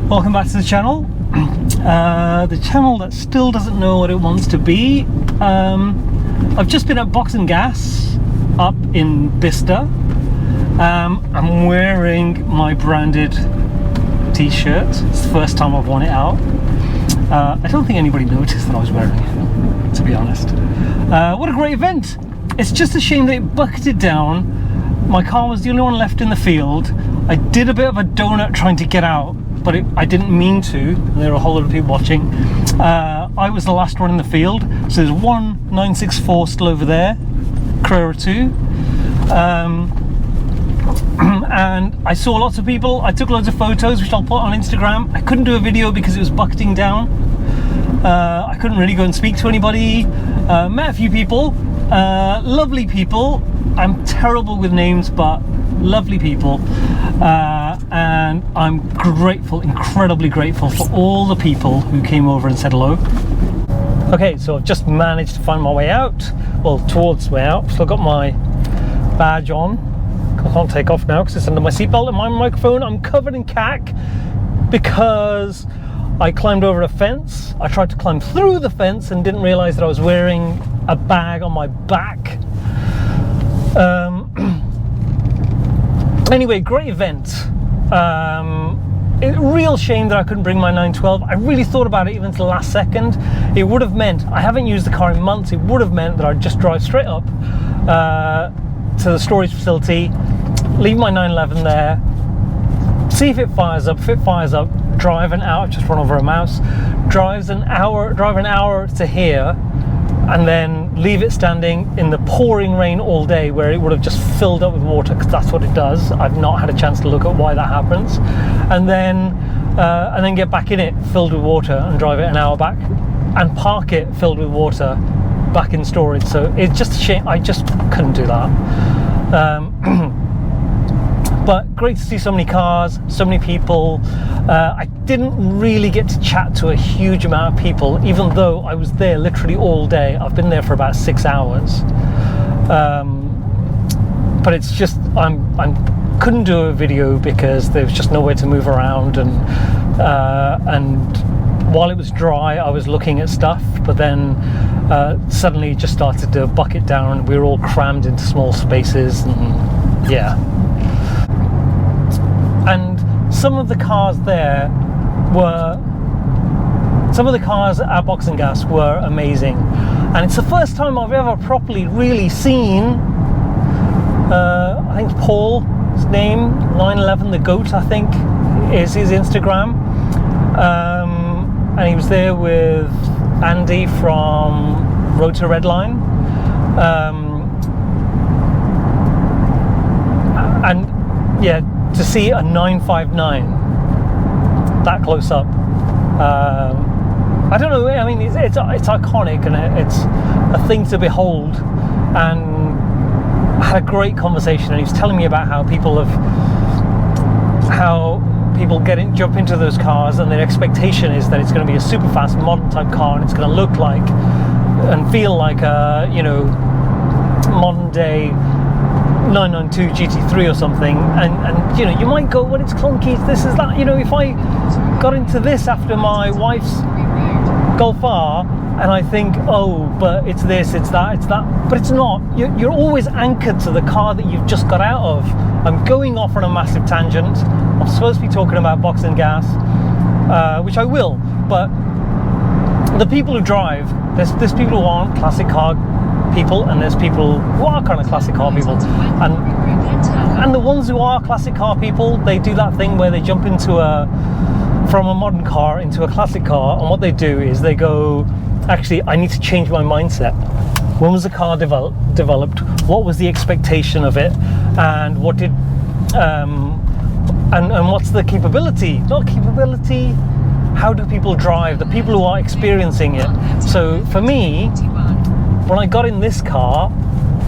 Welcome back to the channel. The channel that still doesn't know what it wants to be. I've just been at Boxengasse up in Bicester. I'm wearing my branded t-shirt. It's the first time I've worn it out. I don't think anybody noticed that I was wearing it, to be honest. What a great event. It's just a shame that it bucketed down. My car was the only one left in the field. I did a bit of a donut trying to get out, but I didn't mean to, and there were a whole lot of people watching. I was the last one in the field, so there's one 964 still over there, Carrera 2. And I saw lots of people. I took loads of photos, which I'll put on Instagram. I couldn't do a video because it was bucketing down. I couldn't really go and speak to anybody. Met a few people, lovely people. I'm terrible with names, but lovely people. And I'm grateful, incredibly grateful for all the people who came over and said hello. Okay, so I've just managed to find my way out. Well, towards the way out. Still got my badge on. I can't take off now because it's under my seatbelt and my microphone. I'm covered in cack because I climbed over a fence. I tried to climb through the fence and didn't realize that I was wearing a bag on my back. Anyway, great event. Real shame that I couldn't bring my 912. I really thought about it even to the last second. It would have meant, I haven't used the car in months, it would have meant that I'd just drive straight up to the storage facility, leave my 911 there, see if it fires up. If it fires up, drive an hour, just run over a mouse, drive an hour to here, and then leave it standing in the pouring rain all day, where it would have just filled up with water, because that's what it does. I've not had a chance to look at why that happens. And then get back in it filled with water and drive it an hour back, and park it filled with water back in storage. So it's just a shame. I just couldn't do that. But great to see so many cars, so many people. I didn't really get to chat to a huge amount of people, even though I was there literally all day. I've been there for about 6 hours. But it's just, I couldn't do a video because there was just nowhere to move around, and while it was dry, I was looking at stuff, but then suddenly it just started to bucket down. We were all crammed into small spaces, and yeah. And some of the cars there some of the cars at Boxengasse were amazing. And it's the first time I've ever properly really seen, I think Paul's name, 911 the Goat, I think, is his Instagram. And he was there with Andy from Road to Redline. And yeah, to see a 959 that close up, I don't know, I mean, it's iconic, and it's a thing to behold. And I had a great conversation, and he was telling me about how people jump into those cars, and their expectation is that it's going to be a super fast modern type car, and it's going to look like and feel like a, you know, modern day 992 GT3 or something, and you know, you might go, well, it's clunky, this is that, you know. If I got into this after my wife's Golf R, and I think, oh, but it's this, it's that, but it's not. You're always anchored to the car that you've just got out of. I'm going off on a massive tangent. I'm supposed to be talking about Boxengasse, which I will, but the people who drive, there's people who aren't classic car people, and there's people who are kind of classic car people, and the ones who are classic car people, they do that thing where they jump from a modern car into a classic car, and what they do is they go, actually, I need to change my mindset. When was the car developed? What was the expectation of it? And what did and what's the capability? Not capability, how do people drive? The people who are experiencing it. So for me, when I got in this car,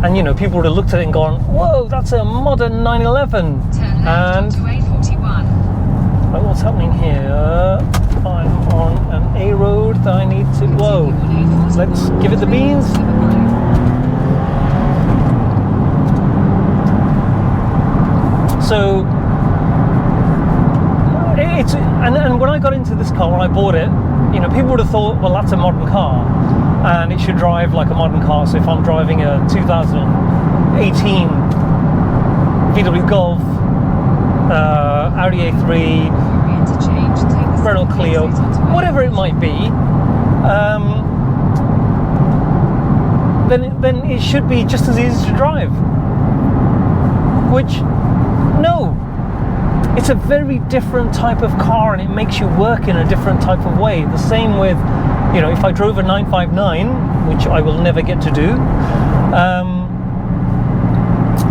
and you know, people would have looked at it and gone, whoa, that's a modern 911. And what's happening here? I'm on an A road that I need to, whoa, let's give it the beans. So and when I got into this car, when I bought it, you know, people would have thought, well, that's a modern car and it should drive like a modern car. So if I'm driving a 2018 VW Golf, Audi A3, Renault Clio, whatever it might be, then it should be just as easy to drive. Which, no, it's a very different type of car, and it makes you work in a different type of way. The same with, you know, if I drove a 959, which I will never get to do,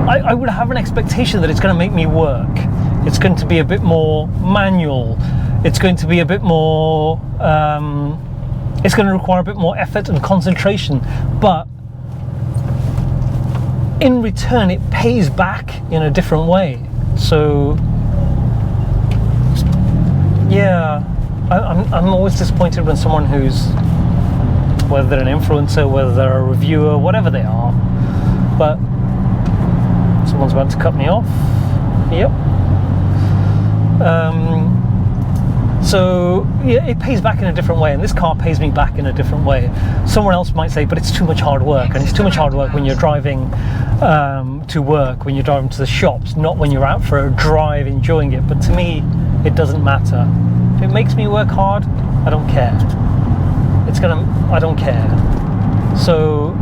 I would have an expectation that it's going to make me work. It's going to be a bit more manual. It's going to be a bit more, it's going to require a bit more effort and concentration. But in return, it pays back in a different way. So, yeah, I'm always disappointed when someone who's, whether they're an influencer, whether they're a reviewer, whatever they are, but someone's about to cut me off. Yep. So yeah, it pays back in a different way, and this car pays me back in a different way. Someone else might say, but it's too much hard work, and it's too much hard work when you're driving to work, when you're driving to the shops, not when you're out for a drive enjoying it. But to me, it doesn't matter. If it makes me work hard, I don't care. I don't care. So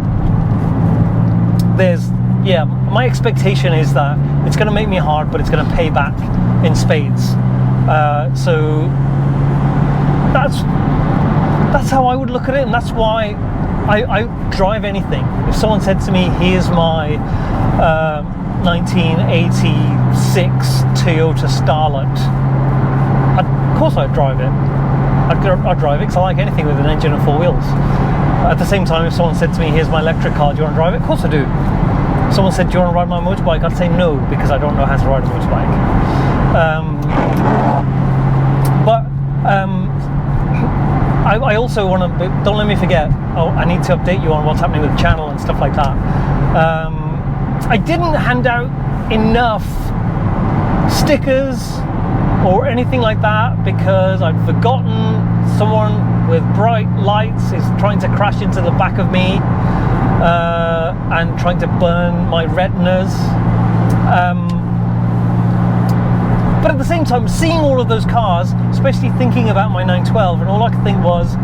yeah, my expectation is that it's going to make me hard, but it's going to pay back in spades. So that's how I would look at it, and that's why I drive anything. If someone said to me, here's my 1986 Toyota Starlet, of course I'd drive it. I'd drive it because I like anything with an engine and four wheels. At the same time, if someone said to me, here's my electric car, do you want to drive it? Of course I do. If someone said, do you want to ride my motorbike? I'd say no, because I don't know how to ride a motorbike. I also want to, don't let me forget, I need to update you on what's happening with the channel and stuff like that. I didn't hand out enough stickers or anything like that because I'd forgotten. Someone with bright lights is trying to crash into the back of me and trying to burn my retinas. But at the same time, seeing all of those cars, especially thinking about my 912, and all I could think was,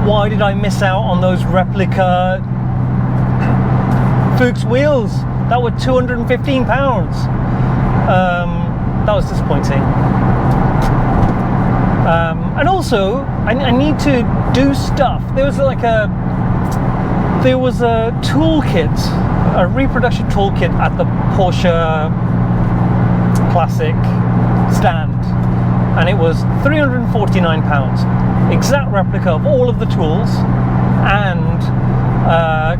why did I miss out on those replica Fuchs wheels that were £215? That was disappointing. And also, I need to do stuff. There was a toolkit, a reproduction toolkit at the Porsche Classic stand, and it was £349, exact replica of all of the tools, and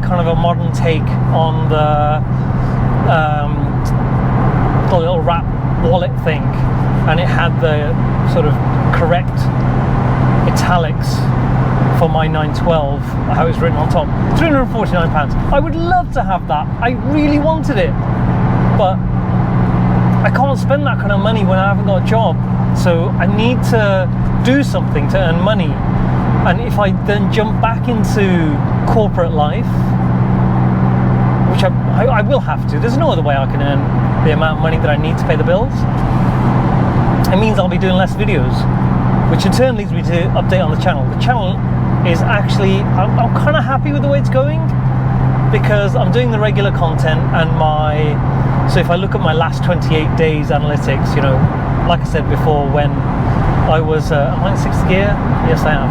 kind of a modern take on the little wrap wallet thing, and it had the sort of correct italics for my 912, how it's written on top. £349. I would love to have that. I really wanted it, but I can't spend that kind of money when I haven't got a job. So I need to do something to earn money. And if I then jump back into corporate life, which I will have to, there's no other way I can earn the amount of money that I need to pay the bills. It means I'll be doing less videos, which in turn leads me to update on the channel. The channel is actually, I'm kind of happy with the way it's going, because I'm doing the regular content, and so if I look at my last 28 days analytics, you know, like I said before, when I was, am I in 6th gear? Yes, I am.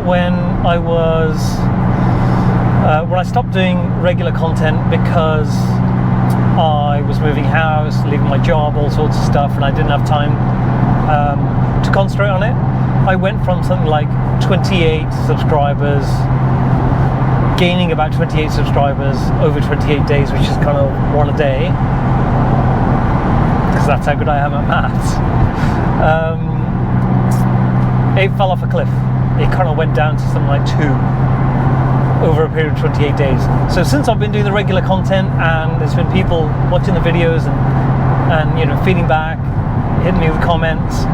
When I stopped doing regular content because I was moving house, leaving my job, all sorts of stuff, and I didn't have time to concentrate on it, I went from something like 28 subscribers, gaining about 28 subscribers over 28 days, which is kind of one a day, because that's how good I am at maths. It fell off a cliff. It kind of went down to something like 2 over a period of 28 days. So since I've been doing the regular content, and there's been people watching the videos and you know, feeding back, hitting me with comments.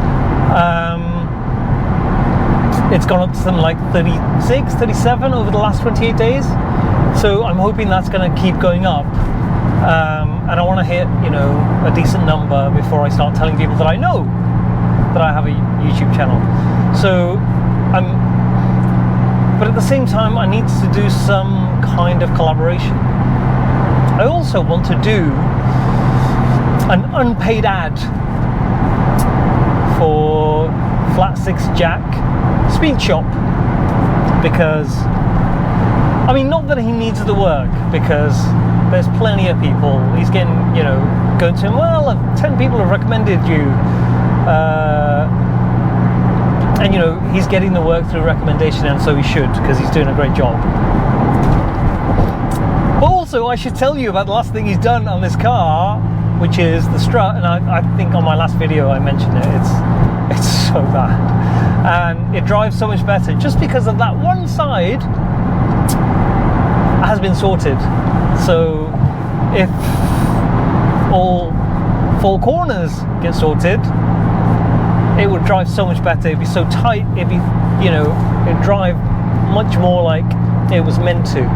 It's gone up to something like 36, 37 over the last 28 days. So I'm hoping that's going to keep going up. And I want to hit, you know, a decent number before I start telling people that I know that I have a YouTube channel. So but at the same time, I need to do some kind of collaboration. I also want to do an unpaid ad for Flat 6 Jack Speed Shop, because I mean, not that he needs the work, because there's plenty of people. He's getting, you know, going to him, well, 10 people have recommended you, and you know, he's getting the work through recommendation, and so he should, because he's doing a great job. But also, I should tell you about the last thing he's done on this car, which is the strut. And I think on my last video I mentioned it. It's so bad, and it drives so much better just because of that one side has been sorted. So if all 4 corners get sorted, it would drive so much better. It'd be so tight, it'd be, you know, it'd drive much more like it was meant to.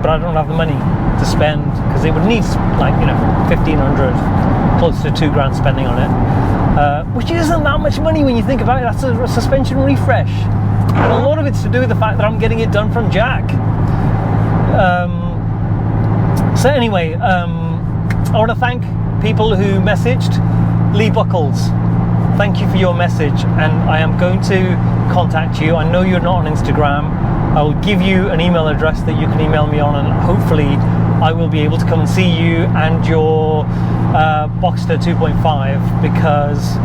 But I don't have the money to spend, because it would need, like, you know, 1,500, close to $2,000 spending on it, which isn't that much money when you think about it. That's a suspension refresh, and a lot of it's to do with the fact that I'm getting it done from Jack. So anyway, I want to thank people who messaged. Lee Buckles, thank you for your message, and I am going to contact you. I know you're not on Instagram. I will give you an email address that you can email me on, and hopefully I will be able to come and see you and your Boxster 2.5, because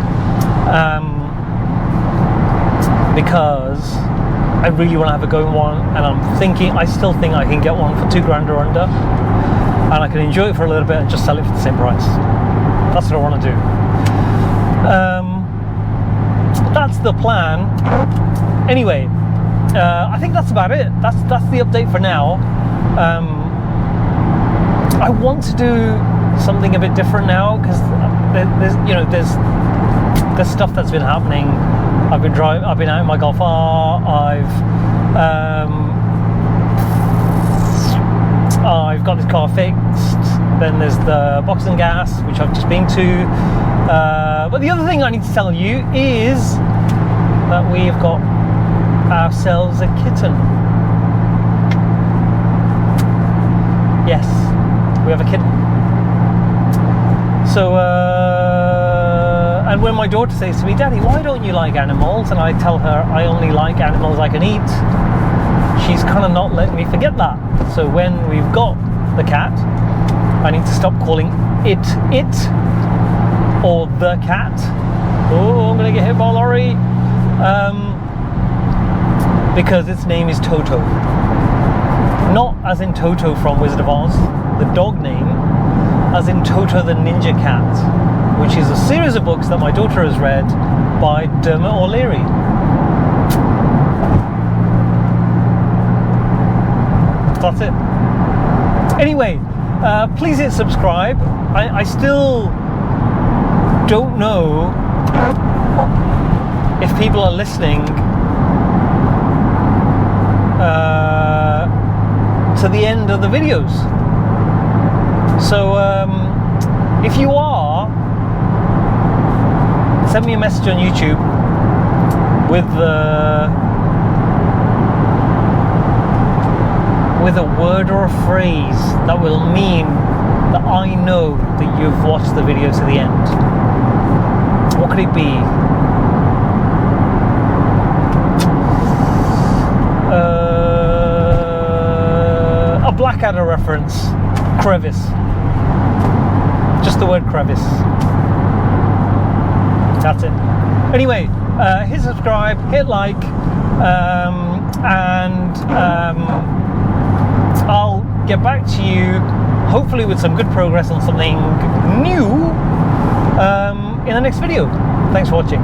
I really want to have a go in one, and I still think I can get one for $2,000 or under, and I can enjoy it for a little bit and just sell it for the same price. That's what I want to do. That's the plan. Anyway, I think that's about it. That's the update for now. I want to do something a bit different now, because there's stuff that's been happening. I've been out in my Golf R. I've got this car fixed. Then there's the Boxengasse, which I've just been to. But the other thing I need to tell you is that we've got ourselves a kitten. Yes, we have a kitten. So, and when my daughter says to me, "Daddy, why don't you like animals?" and I tell her I only like animals I can eat, she's kind of not letting me forget that. So when we've got the cat, I need to stop calling it or the cat. Oh, I'm gonna get hit by a lorry. Because its name is Toto. Not as in Toto from Wizard of Oz, the dog name, as in Toto the Ninja Cat, which is a series of books that my daughter has read by Dermot O'Leary. That's it. Anyway, please hit subscribe. I still don't know if people are listening to the end of the videos. So if you are, send me a message on YouTube with a word or a phrase that will mean that I know that you've watched the video to the end. What could it be? A Blackadder reference. Crevice. Just the word crevice. That's it. Anyway, hit subscribe, hit like, and I'll get back to you hopefully with some good progress on something new in the next video. Thanks for watching.